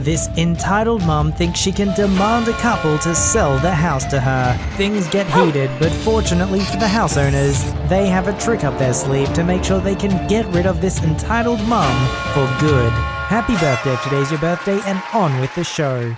This entitled mom thinks she can demand a couple to sell their house to her. Things get heated, but fortunately for the house owners, they have a trick up their sleeve to make sure they can get rid of this entitled mom for good. Happy birthday if today's your birthday, and on with the show.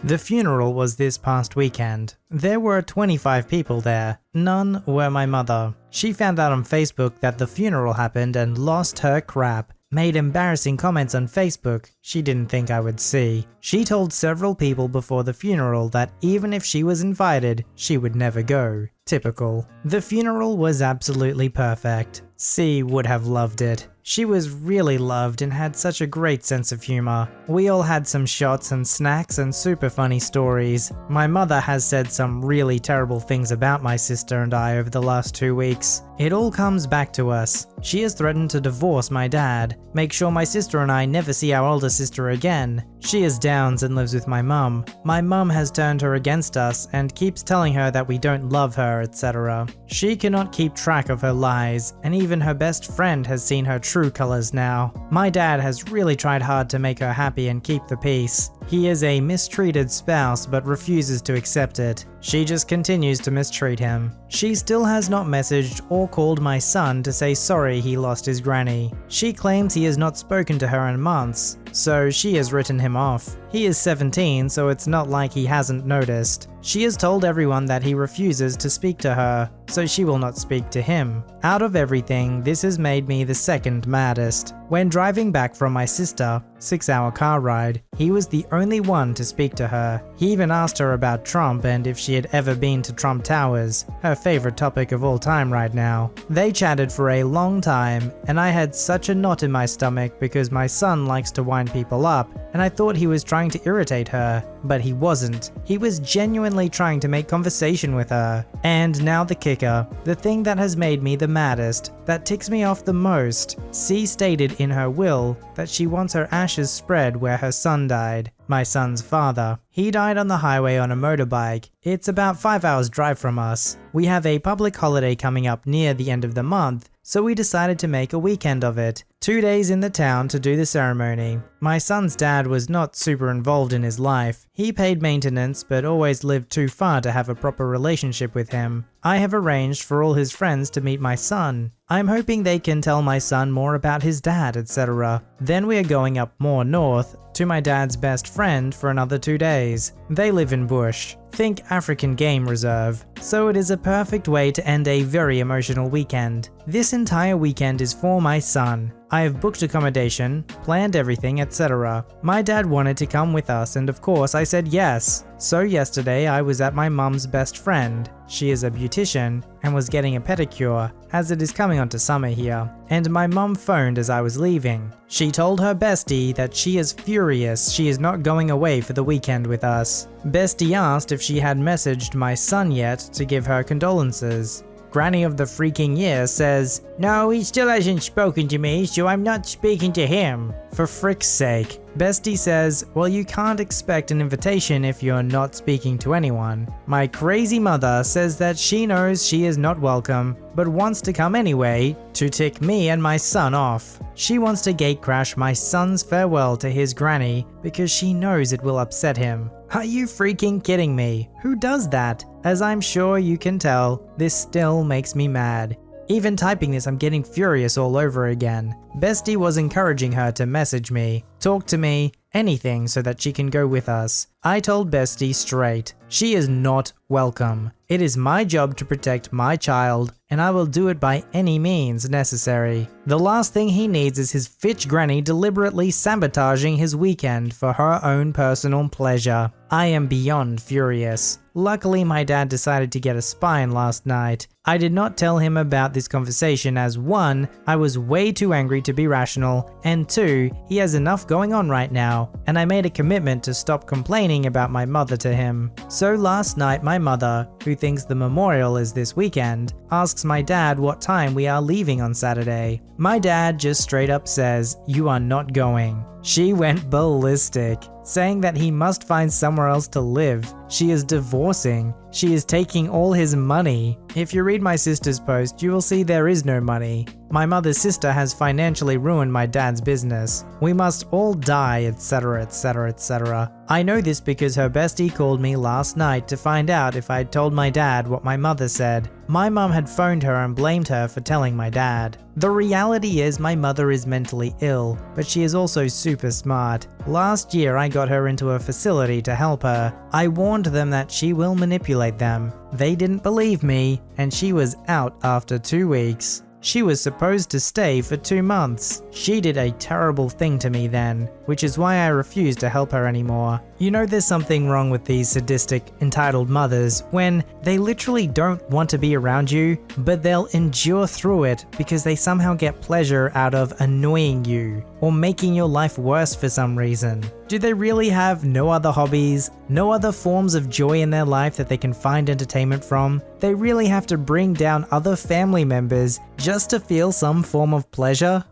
The funeral was this past weekend. There were 25 people there. None were my mother. She found out on Facebook that the funeral happened and lost her crap. Made embarrassing comments on Facebook she didn't think I would see. She told several people before the funeral that even if she was invited, she would never go. Typical. The funeral was absolutely perfect. C would have loved it. She was really loved and had such a great sense of humor. We all had some shots and snacks and super funny stories. My mother has said some really terrible things about my sister and I over the last 2 weeks. It all comes back to us. She has threatened to divorce my dad, make sure my sister and I never see our older sister again. She is Downs and lives with my mum. My mum has turned her against us and keeps telling her that we don't love her, etc. She cannot keep track of her lies, and even her best friend has seen her true colors now. My dad has really tried hard to make her happy and keep the peace. He is a mistreated spouse but refuses to accept it. She just continues to mistreat him. She still has not messaged or called my son to say sorry he lost his granny. She claims he has not spoken to her in months, so she has written him off. He is 17, so it's not like he hasn't noticed. She has told everyone that he refuses to speak to her, so she will not speak to him. Out of everything, this has made me the second maddest. When driving back from my sister, 6-hour car ride, he was the only one to speak to her. He even asked her about Trump and if she had ever been to Trump Towers, her favorite topic of all time right now. They chatted for a long time, and I had such a knot in my stomach because my son likes to wind people up, and I thought he was trying to irritate her, but he wasn't. He was genuinely trying to make conversation with her. And now the kicker, the thing that has made me the maddest, that ticks me off the most. C stated in her will that she wants her ashes spread where her son died, my son's father. He died on the highway on a motorbike. It's about 5 hours drive from us. We have a public holiday coming up near the end of the month, so we decided to make a weekend of it. 2 days in the town to do the ceremony. My son's dad was not super involved in his life. He paid maintenance but always lived too far to have a proper relationship with him. I have arranged for all his friends to meet my son. I'm hoping they can tell my son more about his dad, etc. Then we are going up more north to my dad's best friend for another 2 days. They live in bush. Think African game reserve. So it is a perfect way to end a very emotional weekend. This entire weekend is for my son. I have booked accommodation, planned everything, etc. My dad wanted to come with us, and of course I said yes. So yesterday I was at my mum's best friend. She is a beautician and was getting a pedicure, as it is coming onto summer here, and my mum phoned as I was leaving. She told her bestie that she is furious she is not going away for the weekend with us. Bestie asked if she had messaged my son yet to give her condolences. Granny of the freaking year says, "No, he still hasn't spoken to me, so I'm not speaking to him." For frick's sake. Bestie says, well, you can't expect an invitation if you're not speaking to anyone. My crazy mother says that she knows she is not welcome, but wants to come anyway to tick me and my son off. She wants to gatecrash my son's farewell to his granny because she knows it will upset him. Are you freaking kidding me? Who does that? As I'm sure you can tell, this still makes me mad. Even typing this, I'm getting furious all over again. Bestie was encouraging her to message me, talk to me, anything so that she can go with us. I told Bestie straight, she is not welcome. It is my job to protect my child, and I will do it by any means necessary. The last thing he needs is his fitch granny deliberately sabotaging his weekend for her own personal pleasure. I am beyond furious. Luckily, my dad decided to get a spine last night. I did not tell him about this conversation as 1, I was way too angry to be rational, and 2, he has enough going on right now, and I made a commitment to stop complaining about my mother to him. So last night my mother, who thinks the memorial is this weekend, asks my dad what time we are leaving on Saturday. My dad just straight up says, "You are not going." She went ballistic, saying that he must find somewhere else to live. She is divorcing. She is taking all his money. If you read my sister's post, you will see there is no money. My mother's sister has financially ruined my dad's business. We must all die, etc, etc, etc. I know this because her bestie called me last night to find out if I'd told my dad what my mother said. My mum had phoned her and blamed her for telling my dad. The reality is my mother is mentally ill, but she is also super smart. Last year I got her into a facility to help her. I warned them that she will manipulate them. They didn't believe me, and she was out after 2 weeks. She was supposed to stay for 2 months. She did a terrible thing to me then, which is why I refuse to help her anymore. You know there's something wrong with these sadistic, entitled mothers when they literally don't want to be around you, but they'll endure through it because they somehow get pleasure out of annoying you or making your life worse for some reason. Do they really have no other hobbies, no other forms of joy in their life that they can find entertainment from? They really have to bring down other family members just to feel some form of pleasure?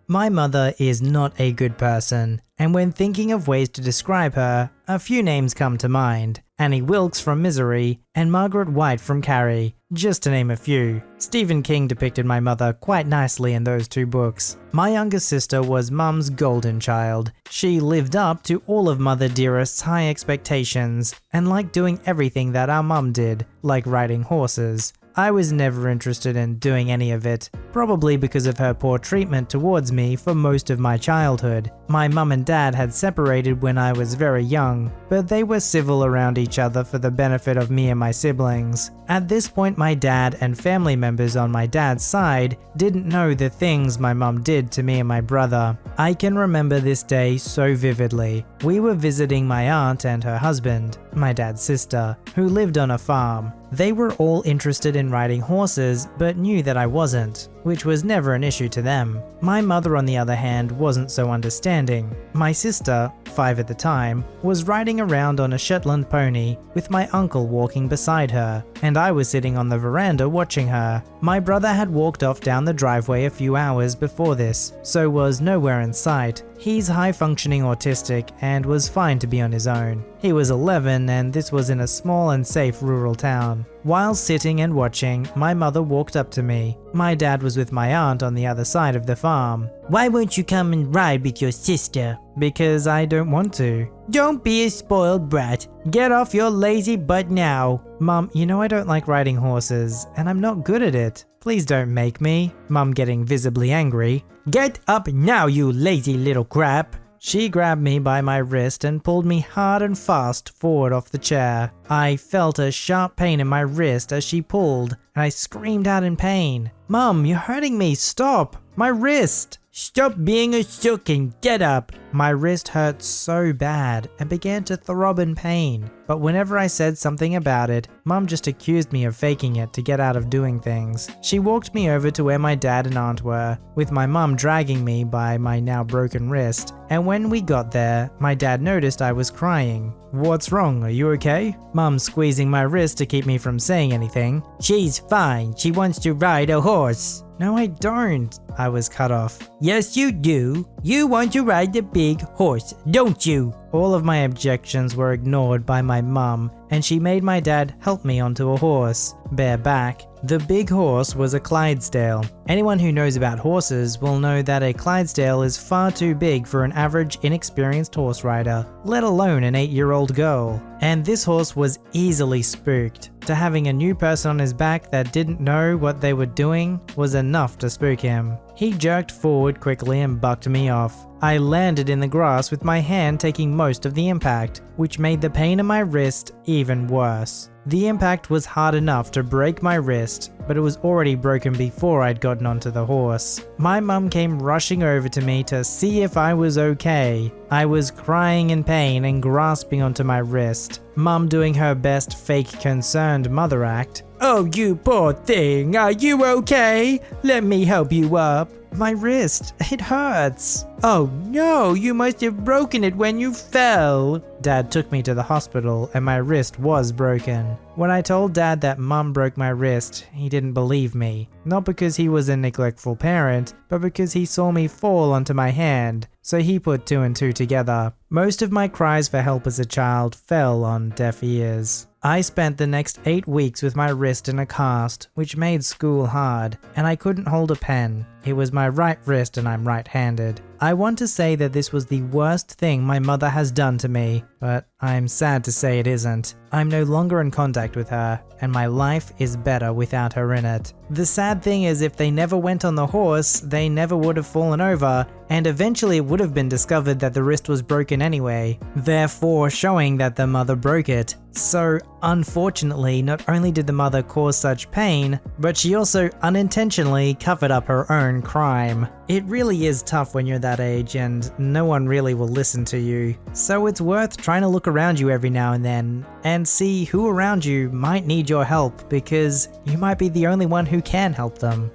My mother is not a good person, and when thinking of ways to describe her, a few names come to mind. Annie Wilkes from Misery, and Margaret White from Carrie, just to name a few. Stephen King depicted my mother quite nicely in those 2 books. My younger sister was Mum's golden child. She lived up to all of Mother Dearest's high expectations, and liked doing everything that our mum did, like riding horses. I was never interested in doing any of it, probably because of her poor treatment towards me for most of my childhood. My mum and dad had separated when I was very young, but they were civil around each other for the benefit of me and my siblings. At this point, my dad and family members on my dad's side didn't know the things my mum did to me and my brother. I can remember this day so vividly. We were visiting my aunt and her husband, my dad's sister, who lived on a farm. They were all interested in riding horses, but knew that I wasn't, which was never an issue to them. My mother, on the other hand, wasn't so understanding. My sister, 5 at the time, was riding around on a Shetland pony with my uncle walking beside her, and I was sitting on the veranda watching her. My brother had walked off down the driveway a few hours before this, so was nowhere in sight. He's high-functioning autistic and was fine to be on his own. He was 11 and this was in a small and safe rural town. While sitting and watching, my mother walked up to me. My dad was with my aunt on the other side of the farm. "Why won't you come and ride with your sister?" "Because I don't want to." "Don't be a spoiled brat. Get off your lazy butt now." "Mum, you know I don't like riding horses, and I'm not good at it. Please don't make me." Mum getting visibly angry. "Get up now, you lazy little crap." She grabbed me by my wrist and pulled me hard and fast forward off the chair. I felt a sharp pain in my wrist as she pulled, and I screamed out in pain. "Mum, you're hurting me, stop! My wrist!" "Stop being a sook and get up." My wrist hurt so bad and began to throb in pain, but whenever I said something about it, Mum just accused me of faking it to get out of doing things. She walked me over to where my dad and aunt were, with my mum dragging me by my now broken wrist, and when we got there, my dad noticed I was crying. "What's wrong? Are you okay?" Mum squeezing my wrist to keep me from saying anything. "She's fine. She wants to ride a horse." "No, I don't." I was cut off. "Yes, you do. You want to ride the big horse, don't you?" All of my objections were ignored by my mum, and she made my dad help me onto a horse, bareback. The big horse was a Clydesdale. Anyone who knows about horses will know that a Clydesdale is far too big for an average inexperienced horse rider, let alone an 8-year-old girl. And this horse was easily spooked. To having a new person on his back that didn't know what they were doing was enough to spook him. He jerked forward quickly and bucked me off. I landed in the grass with my hand taking most of the impact, which made the pain in my wrist even worse. The impact was hard enough to break my wrist, but it was already broken before I'd gotten onto the horse. My mum came rushing over to me to see if I was okay. I was crying in pain and grasping onto my wrist. Mum doing her best fake concerned mother act. "Oh, you poor thing, are you okay? Let me help you up." "My wrist, it hurts." "Oh no, you must have broken it when you fell." Dad took me to the hospital and my wrist was broken. When I told Dad that Mum broke my wrist, he didn't believe me. Not because he was a neglectful parent, but because he saw me fall onto my hand, so he put 2 and 2 together. Most of my cries for help as a child fell on deaf ears. I spent the next 8 weeks with my wrist in a cast, which made school hard, and I couldn't hold a pen. It was my right wrist and I'm right-handed. I want to say that this was the worst thing my mother has done to me, but I'm sad to say it isn't. I'm no longer in contact with her, and my life is better without her in it. The sad thing is, if they never went on the horse, they never would have fallen over, and eventually it would have been discovered that the wrist was broken anyway, therefore showing that the mother broke it. So unfortunately, not only did the mother cause such pain, but she also unintentionally covered up her own crime. It really is tough when you're that age and no one really will listen to you. So it's worth trying to look around you every now and then and see who around you might need your help, because you might be the only one who can help them.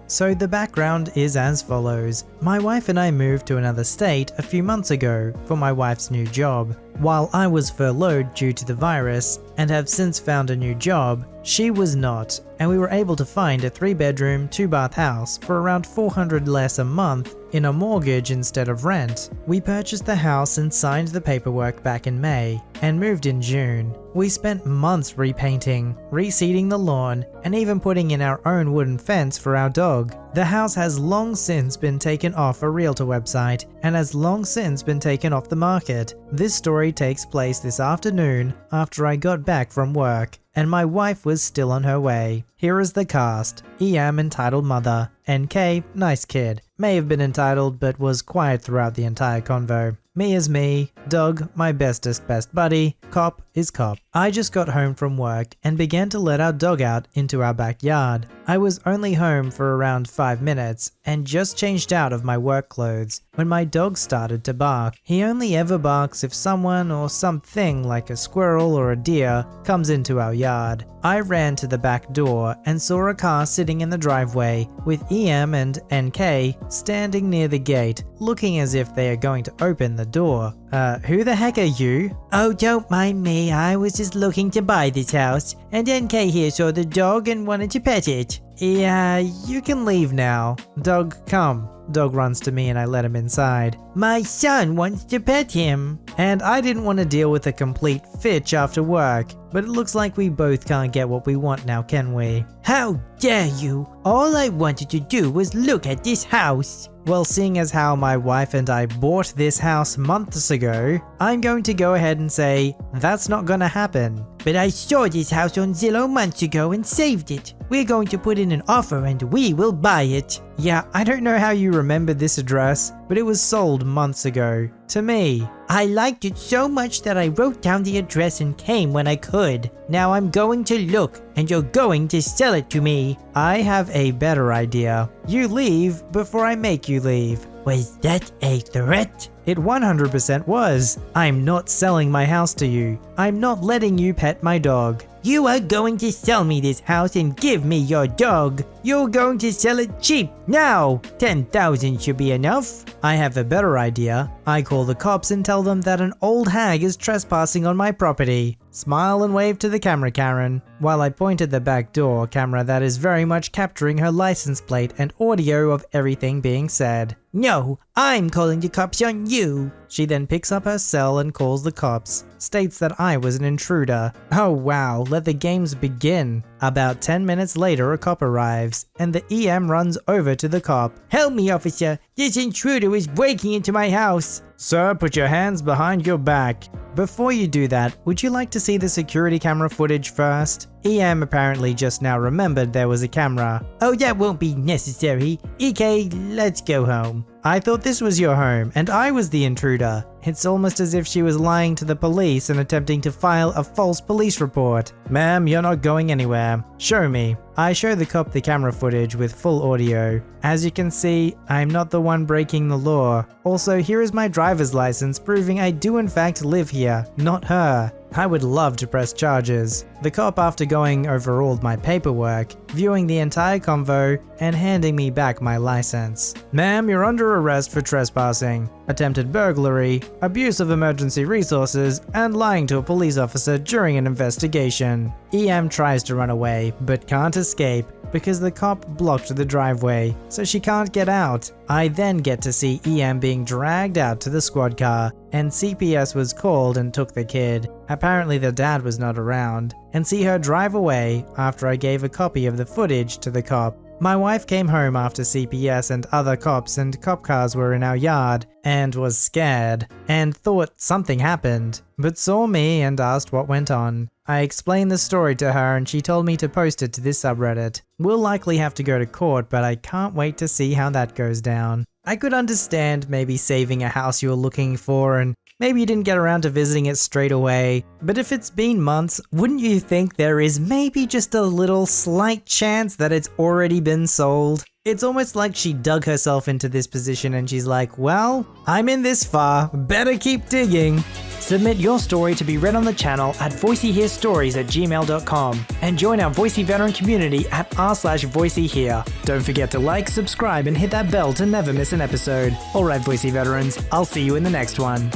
So the background is as follows. My wife and I moved to another state a few months ago for my wife's new job. While I was furloughed due to the virus and have since found a new job, she was not, and we were able to find a 3-bedroom, 2-bath house for around $400 less a month in a mortgage instead of rent. We purchased the house and signed the paperwork back in May and moved in June. We spent months repainting, reseeding the lawn, and even putting in our own wooden fence for our dog. The house has long since been taken off a realtor website and has long since been taken off the market. This story takes place this afternoon after I got back from work and my wife was still on her way. Here is the cast. EM entitled mother, NK nice kid, may have been entitled but was quiet throughout the entire convo. Me is me, Doug, my bestest best buddy, Cop is Cop. I just got home from work and began to let our dog out into our backyard. I was only home for around 5 minutes and just changed out of my work clothes when my dog started to bark. He only ever barks if someone or something like a squirrel or a deer comes into our yard. I ran to the back door and saw a car sitting in the driveway with EM and NK standing near the gate, looking as if they are going to open the door. Who the heck are you? Oh, don't mind me, I was just looking to buy this house, and NK here saw the dog and wanted to pet it. Yeah, you can leave now. Dog, come. Dog runs to me and I let him inside. My son wants to pet him. And I didn't want to deal with a complete fitch after work, but it looks like we both can't get what we want now, can we? How dare you? All I wanted to do was look at this house. Well, seeing as how my wife and I bought this house months ago, I'm going to go ahead and say that's not gonna happen. But I saw this house on Zillow months ago and saved it. We're going to put in an offer and we will buy it. Yeah, I don't know how you remember this address, but it was sold months ago. To me. I liked it so much that I wrote down the address and came when I could. Now I'm going to look and you're going to sell it to me. I have a better idea. You leave before I make you leave. Was that a threat? It 100% was. I'm not selling my house to you. I'm not letting you pet my dog. You are going to sell me this house and give me your dog. You're going to sell it cheap now. 10,000 should be enough. I have a better idea. I call the cops and tell them that an old hag is trespassing on my property. Smile and wave to the camera, Karen, while I point at the back door camera that is very much capturing her license plate and audio of everything being said. No, I'm calling the cops on you. She then picks up her cell and calls the cops, states that I was an intruder. Oh wow, let the games begin. About 10 minutes later, a cop arrives, and the EM runs over to the cop. Help me, officer, this intruder is breaking into my house. Sir, put your hands behind your back. Before you do that, would you like to see the security camera footage first? EM apparently just now remembered there was a camera. Oh, that won't be necessary. EK, let's go home. I thought this was your home, and I was the intruder. It's almost as if she was lying to the police and attempting to file a false police report. Ma'am, you're not going anywhere. Show me. I show the cop the camera footage with full audio. As you can see, I'm not the one breaking the law. Also, here is my driver's license proving I do in fact live here, not her. I would love to press charges. The cop, after going over all my paperwork, viewing the entire convo, and handing me back my license. Ma'am, you're under arrest for trespassing, attempted burglary, abuse of emergency resources, and lying to a police officer during an investigation. EM tries to run away, but can't escape because the cop blocked the driveway, so she can't get out. I then get to see EM being dragged out to the squad car and CPS was called and took the kid. Apparently the dad was not around, and see her drive away after I gave a copy of the footage to the cop. My wife came home after CPS and other cops and cop cars were in our yard and was scared and thought something happened, but saw me and asked what went on. I explained the story to her and she told me to post it to this subreddit. We'll likely have to go to court, but I can't wait to see how that goes down. I could understand maybe saving a house you were looking for and maybe you didn't get around to visiting it straight away, but if it's been months, wouldn't you think there is maybe just a little slight chance that it's already been sold? It's almost like she dug herself into this position and she's like, well, I'm in this far, better keep digging. Submit your story to be read on the channel at voiceyherestories@gmail.com and join our Voicey veteran community at r/VoiceyHere. Don't forget to like, subscribe, and hit that bell to never miss an episode. Alright Voicey veterans, I'll see you in the next one.